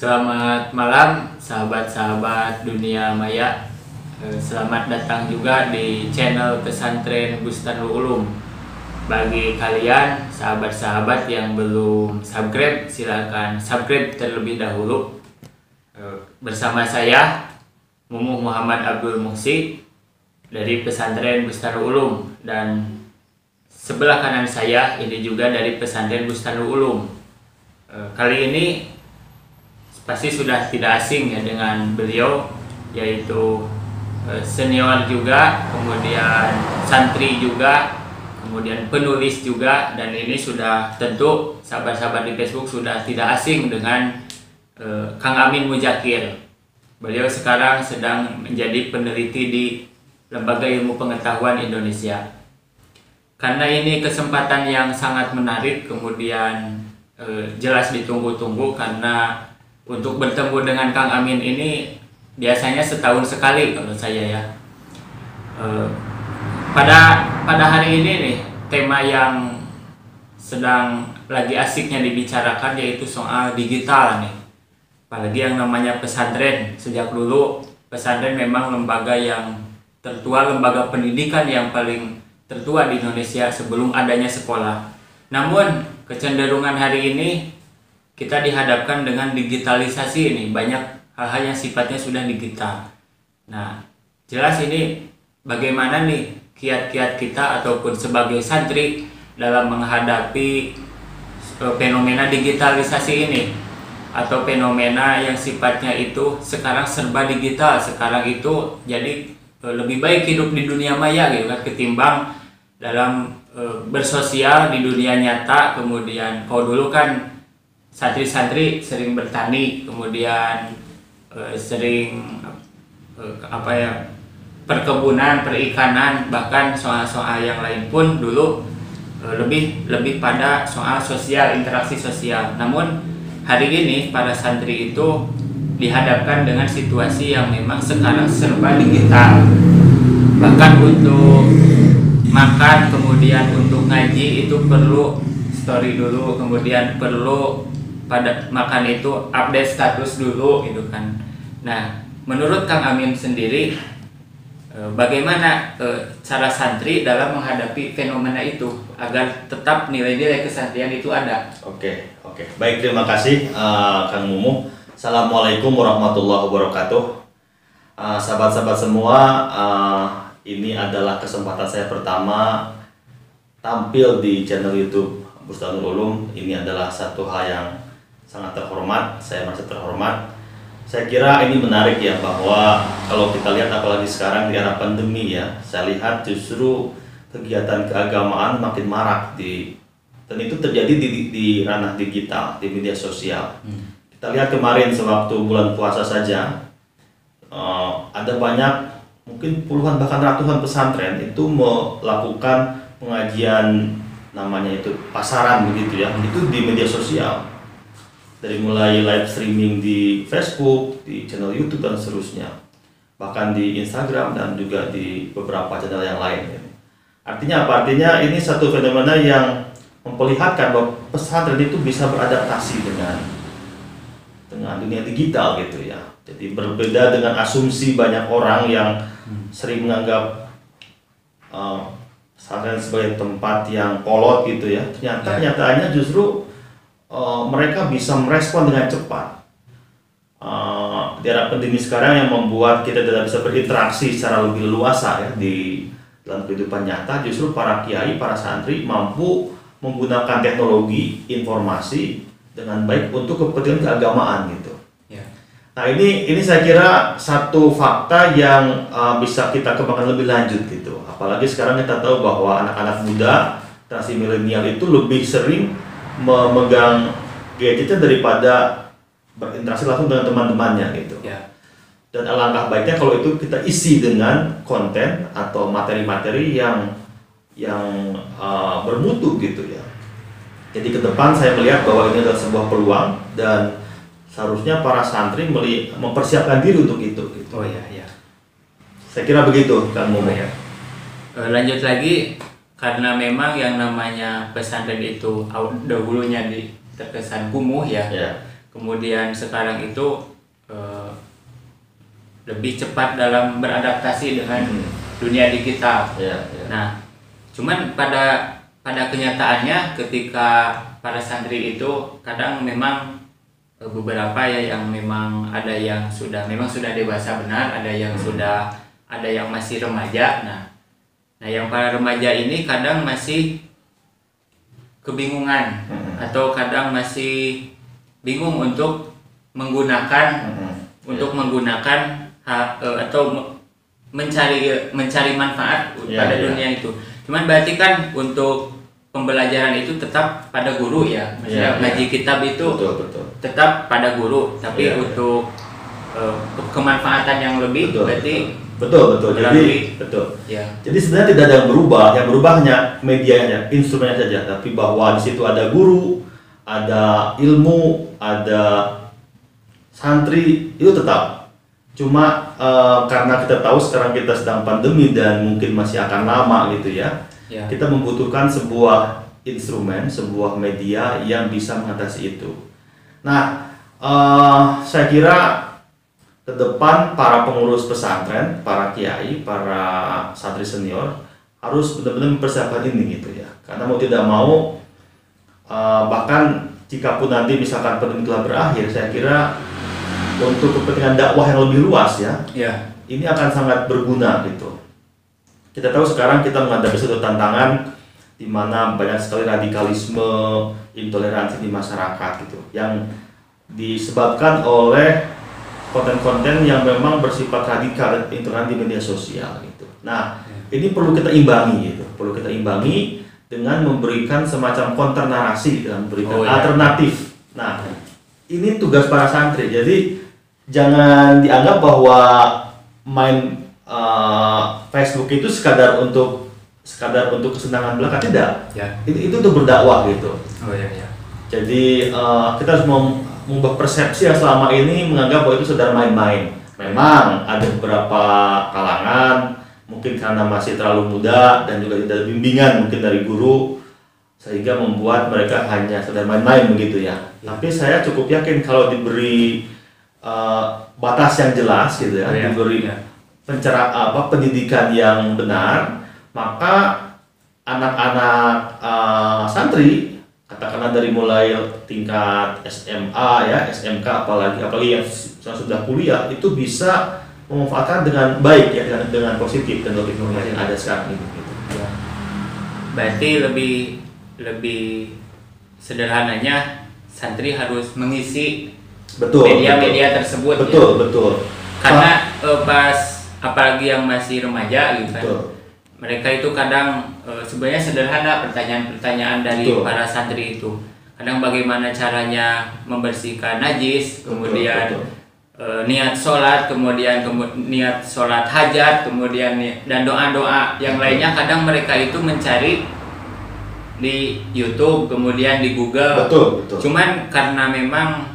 Selamat malam sahabat-sahabat dunia maya. Selamat datang juga di channel pesantren Bustanul Ulum. Bagi kalian sahabat-sahabat yang belum subscribe, silakan subscribe terlebih dahulu. Bersama saya Mumuh Muhammad Abdul Muhsi dari pesantren Bustanul Ulum, dan sebelah kanan saya ini juga dari pesantren Bustanul Ulum. Kali ini pasti sudah tidak asing ya dengan beliau, yaitu senior juga, kemudian santri juga, kemudian penulis juga, dan ini sudah tentu sahabat-sahabat di Facebook sudah tidak asing dengan Kang Amin Muzakir. Beliau sekarang sedang menjadi peneliti di Lembaga Ilmu Pengetahuan Indonesia. Karena ini kesempatan yang sangat menarik, kemudian jelas ditunggu-tunggu, karena untuk bertemu dengan Kang Amin ini biasanya setahun sekali kalau saya ya. Pada hari ini nih, tema yang sedang lagi asiknya dibicarakan yaitu soal digital nih. Apalagi yang namanya pesantren. Sejak dulu pesantren memang lembaga yang tertua, lembaga pendidikan yang paling tertua di Indonesia sebelum adanya sekolah. Namun kecenderungan hari ini kita dihadapkan dengan digitalisasi ini, banyak hal-hal yang sifatnya sudah digital. Nah, jelas ini bagaimana nih kiat-kiat kita ataupun sebagai santri dalam menghadapi fenomena digitalisasi ini, atau fenomena yang sifatnya itu sekarang serba digital. Sekarang itu jadi lebih baik hidup di dunia maya gitu kan, ketimbang dalam bersosial di dunia nyata. Kemudian kalau dulu kan santri-santri sering bertani, kemudian sering perkebunan, perikanan, bahkan soal-soal yang lain pun dulu lebih pada soal sosial, interaksi sosial. Namun hari ini para santri itu dihadapkan dengan situasi yang memang sekarang serba digital. Bahkan untuk makan, kemudian untuk ngaji itu perlu story dulu, kemudian perlu pada makan itu update status dulu gitu kan. Nah, menurut Kang Amin sendiri, bagaimana cara santri dalam menghadapi fenomena itu agar tetap nilai-nilai kesantrian itu ada? Oke. Baik, terima kasih Kang Mumuh. Assalamualaikum warahmatullahi wabarakatuh. Sahabat-sahabat semua, ini adalah kesempatan saya pertama tampil di channel YouTube Bustanul Ulum. Ini adalah satu hal yang sangat terhormat, saya merasa terhormat. Saya kira ini menarik ya, bahwa kalau kita lihat apalagi sekarang di era pandemi ya, saya lihat justru kegiatan keagamaan makin marak dan itu terjadi di ranah digital, di media sosial. Kita lihat kemarin sewaktu bulan puasa saja, ada banyak, mungkin puluhan bahkan ratusan pesantren itu melakukan pengajian, namanya itu pasaran begitu ya, itu di media sosial. Dari mulai live streaming di Facebook, di channel YouTube dan seterusnya, bahkan di Instagram dan juga di beberapa channel yang lain. Artinya apa? Artinya ini satu fenomena yang memperlihatkan bahwa pesantren itu bisa beradaptasi dengan dunia digital gitu ya. Jadi berbeda dengan asumsi banyak orang yang sering menganggap pesantren sebagai tempat yang kolot gitu ya. Ternyata kenyataannya justru mereka bisa merespon dengan cepat. Di era pandemi sekarang yang membuat kita tidak bisa berinteraksi secara lebih luasa ya di dalam kehidupan nyata, justru para kiai, para santri mampu menggunakan teknologi informasi dengan baik untuk kepentingan keagamaan gitu. Nah ini saya kira satu fakta yang bisa kita kembangkan lebih lanjut gitu. Apalagi sekarang kita tahu bahwa anak-anak muda, generasi milenial itu lebih sering memegang gadgetnya daripada berinteraksi langsung dengan teman-temannya gitu. Dan alangkah baiknya kalau itu kita isi dengan konten atau materi-materi yang bermutu gitu ya. Jadi ke depan saya melihat bahwa ini adalah sebuah peluang dan seharusnya para santri mempersiapkan diri untuk itu gitu. Saya kira begitu Kang Mumuh. Lanjut lagi, karena memang yang namanya pesantren itu dahulunya terkesan kumuh ya. kemudian sekarang itu lebih cepat dalam beradaptasi dengan dunia digital. Nah, cuman pada kenyataannya ketika para santri itu kadang memang beberapa ya yang memang ada yang sudah dewasa benar, ada yang masih remaja. Nah yang para remaja ini kadang masih kebingungan atau kadang masih bingung untuk menggunakan atau mencari manfaat pada dunia itu. Cuman berarti kan untuk pembelajaran itu tetap pada guru ya, maksudnya ngaji kitab itu betul. Tetap pada guru, tapi untuk kemanfaatan yang lebih berarti betul. Jadi sebenarnya tidak ada yang berubah hanya medianya, instrumennya saja. Tapi bahwa di situ ada guru, ada ilmu, ada santri, itu tetap. Cuma karena kita tahu sekarang kita sedang pandemi dan mungkin masih akan lama gitu ya. Kita membutuhkan sebuah instrumen, sebuah media yang bisa mengatasi itu. Nah, saya kira ke depan para pengurus pesantren, para kiai, para santri senior harus benar-benar mempersiapkan ini gitu ya. Karena mau tidak mau, bahkan jika pun nanti misalkan pandemi telah berakhir, saya kira untuk kepentingan dakwah yang lebih luas ini akan sangat berguna gitu. Kita tahu sekarang kita menghadapi satu tantangan di mana banyak sekali radikalisme, intoleransi di masyarakat gitu, yang disebabkan oleh konten-konten yang memang bersifat radikal dan intoleran di media sosial gitu. Nah, ini perlu kita imbangi gitu, dengan memberikan semacam counter narasi dan memberikan alternatif. Nah, ini tugas para santri. Jadi jangan dianggap bahwa main Facebook itu sekadar untuk kesenangan belaka, tidak. Itu untuk berdakwah gitu. Jadi kita harus mengubah persepsi yang selama ini menganggap bahwa itu sedang main-main. Memang ada beberapa kalangan mungkin karena masih terlalu muda dan juga tidak ada bimbingan mungkin dari guru sehingga membuat mereka hanya sedang main-main begitu ya. Tapi saya cukup yakin kalau diberi batas yang jelas gitu ya, diberi pendidikan yang benar, maka anak-anak santri, katakanlah dari mulai tingkat SMA ya, SMK apalagi yang sudah kuliah itu bisa memanfaatkan dengan baik ya, dengan positif dan lebih informasi yang ada sekarang ini gitu. Berarti lebih sederhananya santri harus mengisi media tersebut. Betul. Karena pas apalagi yang masih remaja gitu kan. Mereka itu kadang sebenarnya sederhana pertanyaan-pertanyaan dari para santri itu. Kadang bagaimana caranya membersihkan najis, kemudian niat sholat, kemudian niat sholat hajat, kemudian dan doa-doa yang lainnya. Kadang mereka itu mencari di YouTube, kemudian di Google. Betul. Cuman karena memang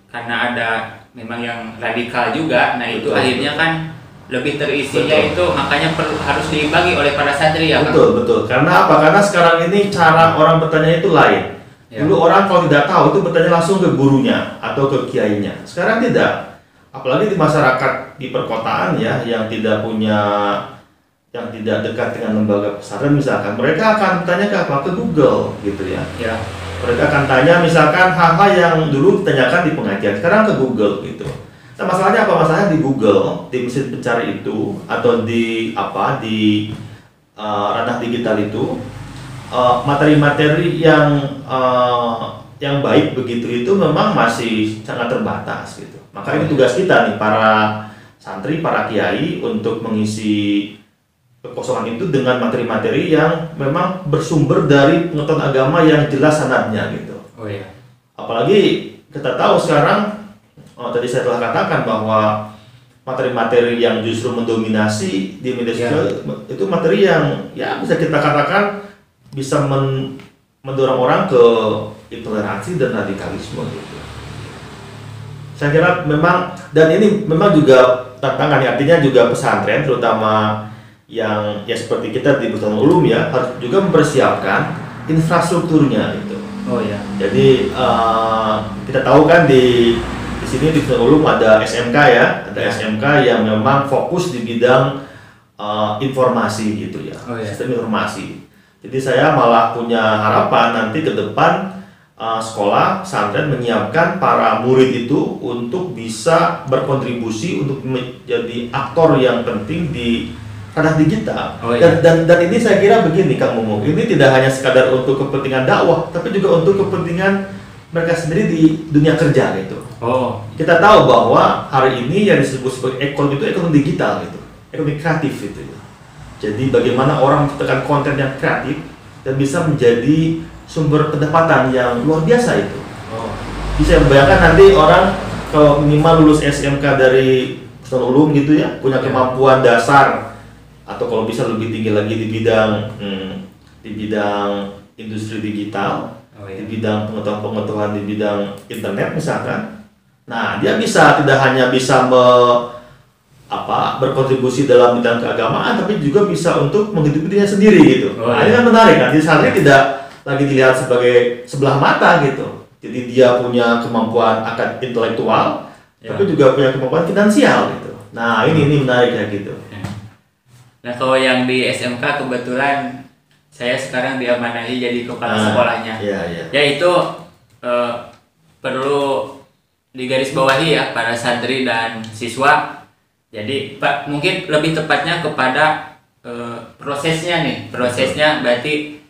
karena ada memang yang radikal juga, itu akhirnya kan lebih terisinya itu, makanya harus diimbangi oleh para santri ya. Betul. Karena apa? Karena sekarang ini cara orang bertanya itu lain. Dulu orang kalau tidak tahu itu bertanya langsung ke gurunya atau ke kiainya. Sekarang tidak. Apalagi di masyarakat di perkotaan ya, yang tidak dekat dengan lembaga pesantren misalkan, mereka akan bertanya ke apa? Ke Google gitu ya. Mereka akan tanya misalkan hal-hal yang dulu ditanyakan di pengajian, sekarang ke Google gitu. Nah, masalahnya apa? Masalahnya di Google, di mesin pencari itu atau di ranah digital itu, materi-materi yang baik begitu itu memang masih sangat terbatas gitu. Maka ini tugas kita nih para santri, para kiai untuk mengisi kekosongan itu dengan materi-materi yang memang bersumber dari pengetahuan agama yang jelas sanadnya gitu. Apalagi kita tahu sekarang, tadi saya telah katakan bahwa materi-materi yang justru mendominasi di media sosial itu materi yang ya bisa kita katakan bisa mendorong orang ke intoleransi dan radikalisme gitu. Saya kira memang, dan ini memang juga tantangan, artinya juga pesantren terutama yang ya seperti kita di Bustanu Ulum ya harus juga mempersiapkan infrastrukturnya itu. Oh ya. Jadi kita tahu kan di sini di Bustanu Ulum ada SMK ya, ada SMK yang memang fokus di bidang informasi gitu ya, sistem informasi. Jadi saya malah punya harapan nanti ke depan sekolah pesantren menyiapkan para murid itu untuk bisa berkontribusi untuk menjadi aktor yang penting di ranah digital. Dan ini saya kira begini Kang Mumu, ini tidak hanya sekadar untuk kepentingan dakwah, tapi juga untuk kepentingan mereka sendiri di dunia kerja gitu. Kita tahu bahwa hari ini yang disebut sebagai ekonomi itu ekonomi digital gitu, ekonomi kreatif gitu. Jadi bagaimana orang menciptakan konten yang kreatif dan bisa menjadi sumber pendapatan yang luar biasa itu. Bisa membayangkan nanti orang kalau minimal lulus SMK dari Bustanu Ulum gitu ya, punya kemampuan dasar atau kalau bisa lebih tinggi lagi di bidang industri digital, di bidang pengetahuan di bidang internet misalkan. Nah, dia tidak hanya bisa berkontribusi dalam bidang keagamaan, tapi juga bisa untuk menghidupi dirinya sendiri gitu. Nah, ini kan menarik kan. Jadi santri tidak lagi dilihat sebagai sebelah mata gitu. Jadi dia punya kemampuan intelektual, tapi juga punya kemampuan finansial gitu. Nah, ini menarik ya gitu. Nah, kalau yang di SMK kebetulan saya sekarang diamanahi jadi kepala sekolahnya. Yaitu perlu digarisbawahi ya para santri dan siswa. Jadi mungkin lebih tepatnya kepada prosesnya berarti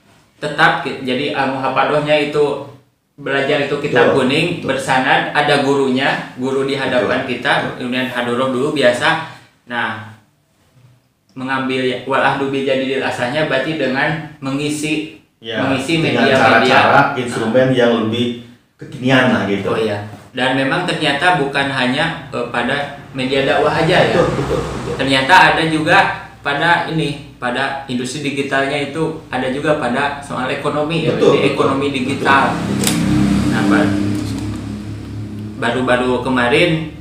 tetap jadi al-muhafadohnya itu belajar itu kitab kuning bersanad, ada gurunya, guru di hadapan kita, kemudian hadoroh dulu biasa. Nah, mengambil walahdu bijadidil asahnya berarti dengan mengisi media-media, cara-cara instrumen yang lebih kekinian lah gitu. Dan memang ternyata bukan hanya pada media dakwah aja ya. Betul. Ternyata ada juga pada industri digitalnya itu ada juga pada soal ekonomi ekonomi digital. Nah, baru-baru kemarin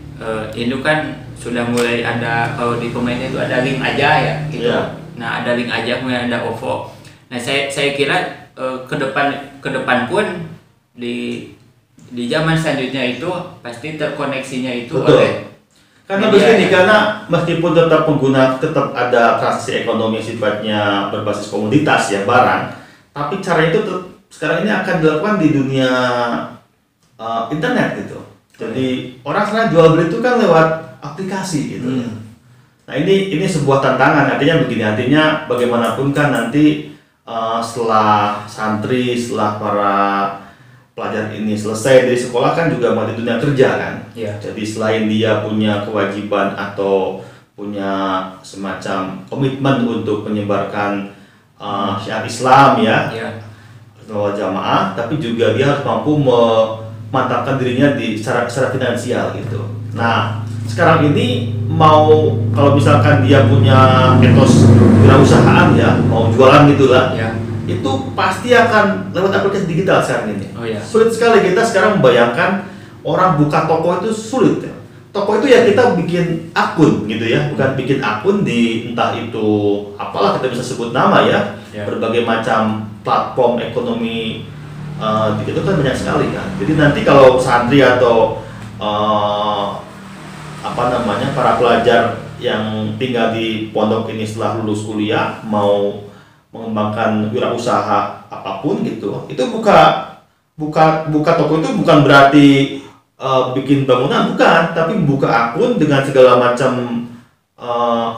ini kan sudah mulai ada, kalau di pemerintah itu ada link aja ya gitu. Nah, ada link aja, kemudian ada OVO. Nah, saya kira ke depan pun di zaman selanjutnya itu pasti terkoneksinya itu oleh karena begini, karena meskipun tetap ada transaksi ekonomi sifatnya berbasis komoditas ya, barang, tapi cara itu sekarang ini akan dilakukan di dunia internet gitu. Jadi orang sekarang jual beli itu kan lewat aplikasi gitu. Nah, ini sebuah tantangan. Artinya begini, artinya bagaimanapun kan nanti setelah para pelajar ini selesai dari sekolah kan juga mau di dunia kerja kan. Jadi selain dia punya kewajiban atau punya semacam komitmen untuk menyebarkan syiar Islam ya, atau jamaah, tapi juga dia harus mampu memantapkan dirinya secara finansial gitu. Nah, sekarang ini kalau misalkan dia punya etos wirausahaan ya, mau jualan gitulah. Itu pasti akan lewat aplikasi digital sekarang ini. Sulit sekali kita sekarang membayangkan orang buka toko itu sulit ya. Toko itu ya kita bikin akun gitu ya, bukan bikin akun di entah itu apalah kita bisa sebut nama ya. Berbagai macam platform ekonomi itu kan banyak sekali kan. Jadi nanti kalau santri atau para pelajar yang tinggal di pondok ini setelah lulus kuliah mau mengembangkan wirausaha apapun gitu, itu buka toko itu bukan berarti bikin bangunan, bukan, tapi buka akun dengan segala macam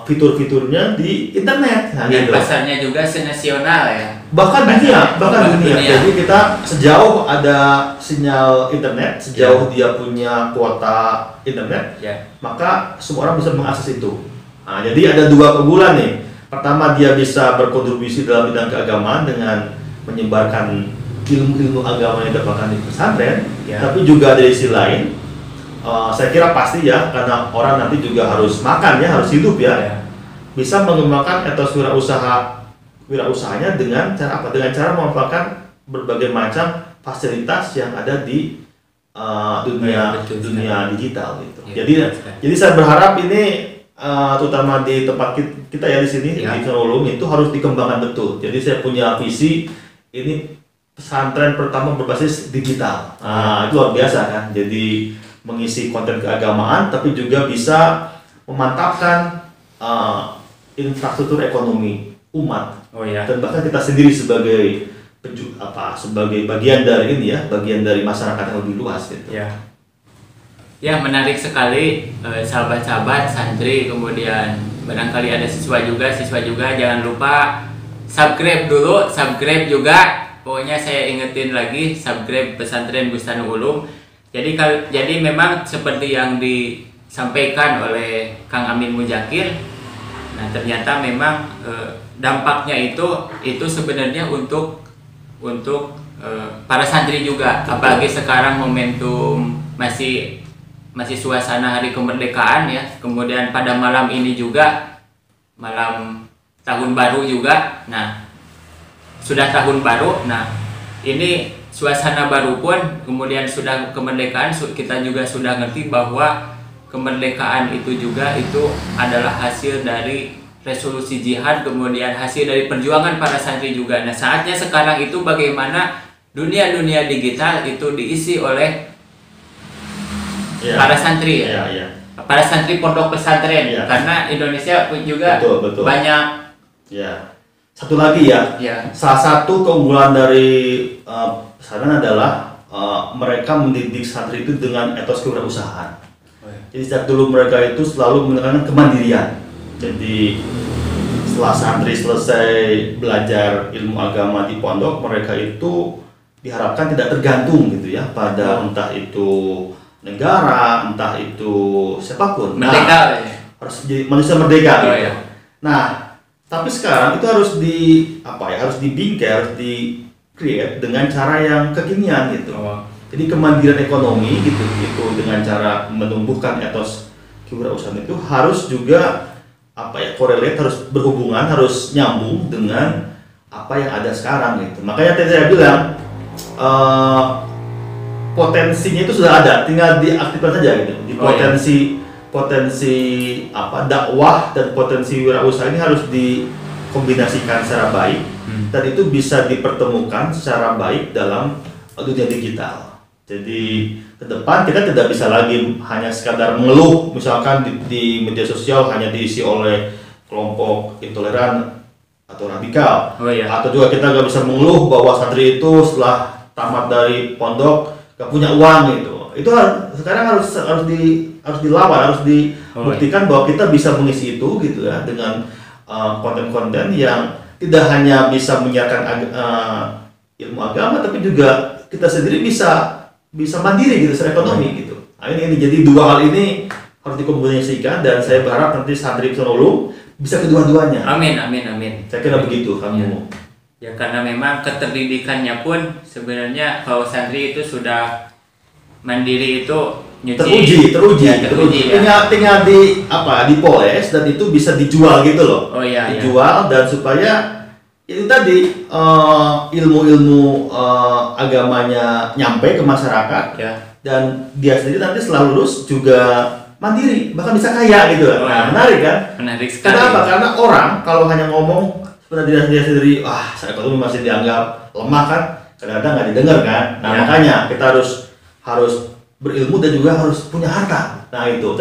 fitur-fiturnya di internet. Nah, dan gitu. Pasarnya juga senasional ya. Bahkan dunia. Jadi kita sejauh ada sinyal internet, sejauh dia punya kuota internet, maka semua orang bisa mengakses itu. Nah, jadi ada dua keunggulan nih. Pertama, dia bisa berkontribusi dalam bidang keagamaan dengan menyebarkan ilmu-ilmu agama yang didapatkan di pesantren, tapi juga dari sisi lain, saya kira pasti ya, karena orang nanti juga harus makan ya, harus hidup ya, bisa mengembangkan etos wirausahanya dengan cara apa? Dengan cara memanfaatkan berbagai macam fasilitas yang ada di dunia digital gitu. Jadi saya berharap ini terutama di tempat kita ya di sini di Bustanu Ulum itu harus dikembangkan betul. Jadi saya punya visi ini pesantren pertama berbasis digital. Nah, itu luar biasa kan. Jadi mengisi konten keagamaan, tapi juga bisa memantapkan infrastruktur ekonomi umat. Oh ya. Dan bahkan kita sendiri sebagai sebagai bagian dari ini ya, bagian dari masyarakat yang lebih luas gitu. Ya. Ya, menarik sekali sahabat-sahabat santri, kemudian barangkali ada siswa juga jangan lupa subscribe dulu, subscribe juga. Pokoknya saya ingetin lagi, subscribe Pesantren Bustanul Ulum. Jadi memang seperti yang disampaikan oleh Kang Amin Muzakir. Nah, ternyata memang dampaknya itu sebenarnya untuk para santri juga, apalagi sekarang momentum masih suasana hari kemerdekaan ya. Kemudian pada malam ini juga malam tahun baru juga. Nah, sudah tahun baru. Nah, ini suasana baru pun, kemudian sudah kemerdekaan, kita juga sudah ngerti bahwa kemerdekaan itu adalah hasil dari resolusi jihad, kemudian hasil dari perjuangan para santri juga. Nah, saatnya sekarang itu bagaimana dunia digital itu diisi oleh para santri ya. Para santri pondok pesantren, karena Indonesia juga betul. Banyak. Ya. Satu lagi ya. Salah satu keunggulan dari pesantren adalah mereka mendidik santri itu dengan etos kewirausahaan. Jadi sejak dulu mereka itu selalu menekankan kemandirian. Jadi setelah santri selesai belajar ilmu agama di pondok, mereka itu diharapkan tidak tergantung gitu ya pada entah itu negara, entah itu siapapun. Merdeka. Harus jadi manusia merdeka gitu. Ya. Nah, tapi sekarang itu harus harus dibingkai, harus di-create dengan cara yang kekinian gitu. Jadi kemandirian ekonomi gitu dengan cara menumbuhkan etos kewirausahaan itu harus juga korelate, harus berhubungan, harus nyambung dengan apa yang ada sekarang gitu. Makanya tadi saya bilang potensinya itu sudah ada, tinggal diaktifkan saja gitu. Di potensi dakwah dan potensi wirausaha ini harus dikombinasikan secara baik dan itu bisa dipertemukan secara baik dalam dunia digital. Jadi ke depan kita tidak bisa lagi hanya sekadar mengeluh, misalkan di media sosial hanya diisi oleh kelompok intoleran atau radikal, atau juga kita nggak bisa mengeluh bahwa santri itu setelah tamat dari pondok gak punya uang gitu. Itu sekarang harus dilawan, harus dibuktikan bahwa kita bisa mengisi itu gitu ya dengan konten-konten yang tidak hanya bisa menyiarkan ilmu agama, tapi juga kita sendiri bisa mandiri gitu secara ekonomi gitu. Nah, ini jadi dua hal ini harus dikombinasikan dan saya berharap nanti santri Bustanul Ulum bisa kedua-duanya. Amin. Saya kira begitu kamu. Ya, karena memang keterdidikannya pun sebenarnya kalau santri itu sudah mandiri itu teruji. Ya. Tinggal dipoles dan itu bisa dijual gitu loh. Dijual dan supaya itu tadi ilmu-ilmu agamanya nyampe ke masyarakat dan dia sendiri nanti setelah lulus juga mandiri, bahkan bisa kaya gitu. Menarik kan? Menarik sekali. Kenapa? Karena orang kalau hanya ngomong sebenarnya dia sendiri, secara ekonomi masih dianggap lemah kan, kadang-kadang nggak didengar kan. Nah makanya kita harus berilmu dan juga harus punya harta. Nah itu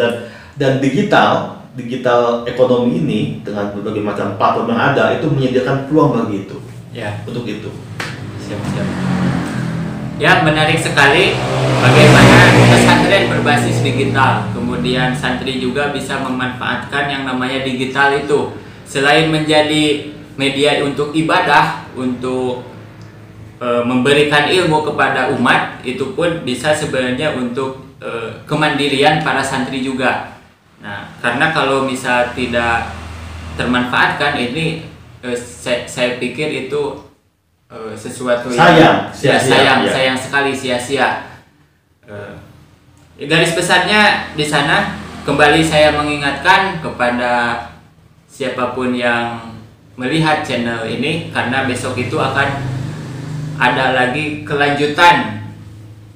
dan digital ekonomi ini dengan berbagai macam platform yang ada itu menyediakan peluang bagi itu. Untuk itu. Siap. Ya, menarik sekali bagaimana pesantren berbasis digital. Kemudian santri juga bisa memanfaatkan yang namanya digital itu. Selain menjadi media untuk ibadah, untuk memberikan ilmu kepada umat, itu pun bisa sebenarnya untuk kemandirian para santri juga. Nah, karena kalau misal tidak termanfaatkan ini saya pikir itu sesuatu yang sayang sekali, sia-sia. Garis besarnya di sana kembali saya mengingatkan kepada siapapun yang melihat channel ini, karena besok itu akan ada lagi kelanjutan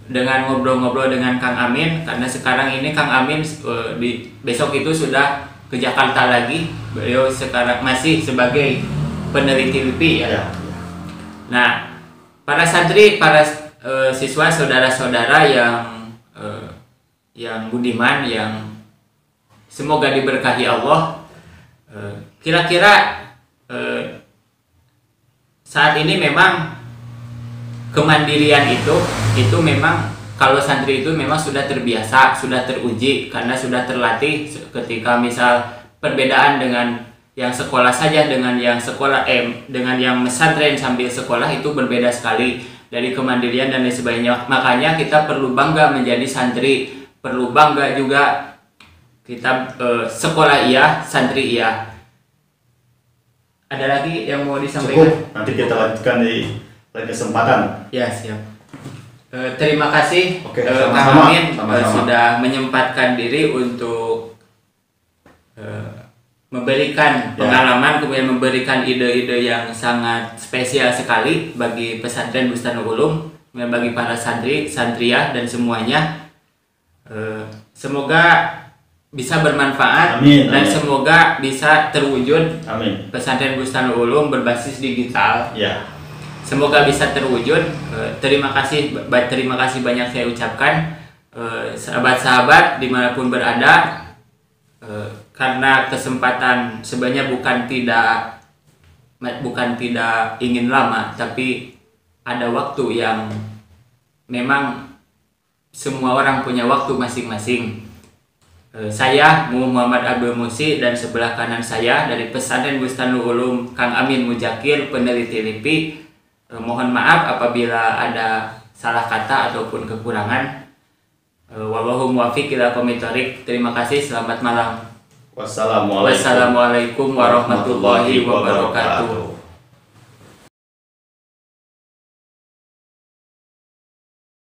dengan ngobrol-ngobrol dengan Kang Amin, karena sekarang ini Kang Amin besok itu sudah ke Jakarta lagi. Beliau sekarang masih sebagai peneliti LIPI ya. Nah, para santri, para siswa, saudara-saudara yang budiman, yang semoga diberkahi Allah. Kira-kira saat ini memang kemandirian itu memang kalau santri itu memang sudah terbiasa, sudah teruji karena sudah terlatih. Ketika misal perbedaan dengan yang sekolah saja dengan yang dengan yang pesantren sambil sekolah itu berbeda sekali dari kemandirian dan lain sebagainya. Makanya kita perlu bangga menjadi santri, perlu bangga juga kita sekolah iya, santri iya. Ada lagi yang mau disampaikan? Cukup, nanti kita lanjutkan di lain kesempatan. Ya, siap. Terima kasih sama-sama. Kang Amin sudah menyempatkan diri untuk memberikan pengalaman, kemudian memberikan ide-ide yang sangat spesial sekali bagi pesantren Bustanul Ulum, bagi para santri, santriah dan semuanya. Semoga bisa bermanfaat. Amin, dan amin. semoga bisa terwujud. Amin. Pesantren Bustanul Ulum berbasis digital. Ya. Semoga bisa terwujud. Terima kasih banyak saya ucapkan, sahabat-sahabat dimanapun berada. Karena kesempatan sebenarnya bukan tidak ingin lama, tapi ada waktu yang memang semua orang punya waktu masing-masing. Saya Muhammad Abdul Musi dan sebelah kanan saya dari Pesantren Bustanul Ulum Kang Amin Mujakir, peneliti LIPI. Mohon maaf apabila ada salah kata ataupun kekurangan. Wallahu muwaffiq ila aqwamit thoriq. Terima kasih, selamat malam. Wassalamualaikum Wassalamualaikum warahmatullahi wabarakatuh.